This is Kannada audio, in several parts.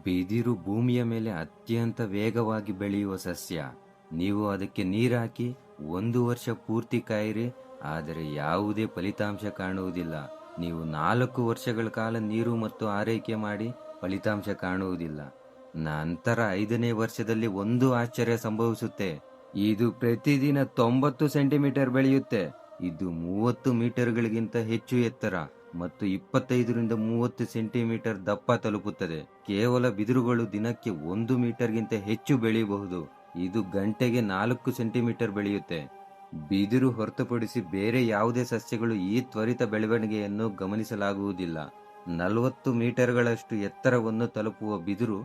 ಬಿದಿರು ಭೂಮಿಯ ಮೇಲೆ ಅತ್ಯಂತ ವೇಗವಾಗಿ ಬೆಳೆಯುವ ಸಸ್ಯ. ನೀವು ಅದಕ್ಕೆ ನೀರಾಕಿ 1 ವರ್ಷ ಪೂರ್ತಿ ಕಾಯಿರಿ, ಆದರೆ ಯಾವುದೇ ಫಲಿತಾಂಶ ಕಾಣುವುದಿಲ್ಲ. ನೀವು 4 ವರ್ಷಗಳ ಕಾಲ ನೀರು ಮತ್ತು ಆರೈಕೆ ಮಾಡಿ ಫಲಿತಾಂಶ ಕಾಣುವುದಿಲ್ಲ. ನಂತರ 5ನೇ ವರ್ಷದಲ್ಲಿ ಒಂದು ಆಶ್ಚರ್ಯ ಸಂಭವಿಸುತ್ತೆ. ಇದು ಪ್ರತಿದಿನ 90 ಸೆಂಟಿಮೀಟರ್ ಬೆಳೆಯುತ್ತೆ. ಇದು 30 ಮೀಟರ್ಗಳಿಗಿಂತ ಹೆಚ್ಚು ಎತ್ತರ ಮತ್ತು 25ರಿಂದ 30 ಸೆಂಟಿಮೀಟರ್ ದಪ್ಪ ತಲುಪುತ್ತದೆ. ಕೇವಲ ಬಿದಿರುಗಳು ದಿನಕ್ಕೆ 1 ಮೀಟರ್ಗಿಂತ ಹೆಚ್ಚು ಬೆಳೆಯಬಹುದು. ಇದು ಗಂಟೆಗೆ 4 ಸೆಂಟಿಮೀಟರ್ ಬೆಳೆಯುತ್ತೆ. ಬಿದಿರು ಹೊರತುಪಡಿಸಿ ಬೇರೆ ಯಾವುದೇ ಸಸ್ಯಗಳು ಈ ತ್ವರಿತ ಬೆಳವಣಿಗೆಯನ್ನು ಗಮನಿಸಲಾಗುವುದಿಲ್ಲ. 40 ಮೀಟರ್ಗಳಷ್ಟು ಎತ್ತರವನ್ನು ತಲುಪುವ ಬಿದಿರು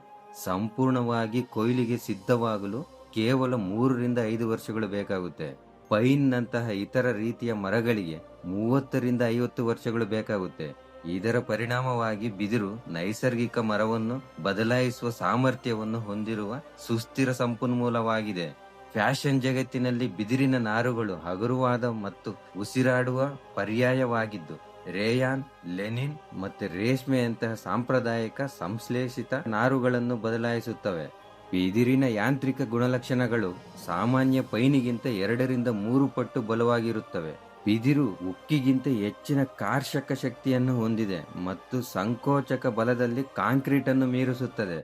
ಸಂಪೂರ್ಣವಾಗಿ ಕೊಯ್ಲಿಗೆ ಸಿದ್ಧವಾಗಲು ಕೇವಲ 3ರಿಂದ 5 ವರ್ಷಗಳು ಬೇಕಾಗುತ್ತೆ. ಪೈನ್ ನಂತಹ ಇತರ ರೀತಿಯ ಮರಗಳಿಗೆ 30ರಿಂದ 50 ವರ್ಷಗಳು ಬೇಕಾಗುತ್ತೆ. ಇದರ ಪರಿಣಾಮವಾಗಿ ಬಿದಿರು ನೈಸರ್ಗಿಕ ಮರವನ್ನು ಬದಲಾಯಿಸುವ ಸಾಮರ್ಥ್ಯವನ್ನು ಹೊಂದಿರುವ ಸುಸ್ಥಿರ ಸಂಪನ್ಮೂಲವಾಗಿದೆ. ಫ್ಯಾಷನ್ ಜಗತ್ತಿನಲ್ಲಿ ಬಿದಿರಿನ ನಾರುಗಳು ಹಗುರವಾದ ಮತ್ತು ಉಸಿರಾಡುವ ಪರ್ಯಾಯವಾಗಿದ್ದು, ರೇಯಾನ್, ಲೆನಿನ್ ಮತ್ತು ರೇಷ್ಮೆಯಂತಹ ಸಾಂಪ್ರದಾಯಿಕ ಸಂಶ್ಲೇಷಿತ ನಾರುಗಳನ್ನು ಬದಲಾಯಿಸುತ್ತವೆ. ಬಿದಿರಿನ ಯಾಂತ್ರಿಕ ಗುಣಲಕ್ಷಣಗಳು ಸಾಮಾನ್ಯ ಪೈನಿಗಿಂತ 2ರಿಂದ 3 ಪಟ್ಟು ಬಲವಾಗಿರುತ್ತವೆ. ಬಿದಿರು ಉಕ್ಕಿಗಿಂತ ಹೆಚ್ಚಿನ ಕರ್ಷಕ ಶಕ್ತಿಯನ್ನು ಹೊಂದಿದೆ ಮತ್ತು ಸಂಕೋಚಕ ಬಲದಲ್ಲಿ ಕಾಂಕ್ರೀಟ್ ಅನ್ನು ಮೀರಿಸುತ್ತದೆ.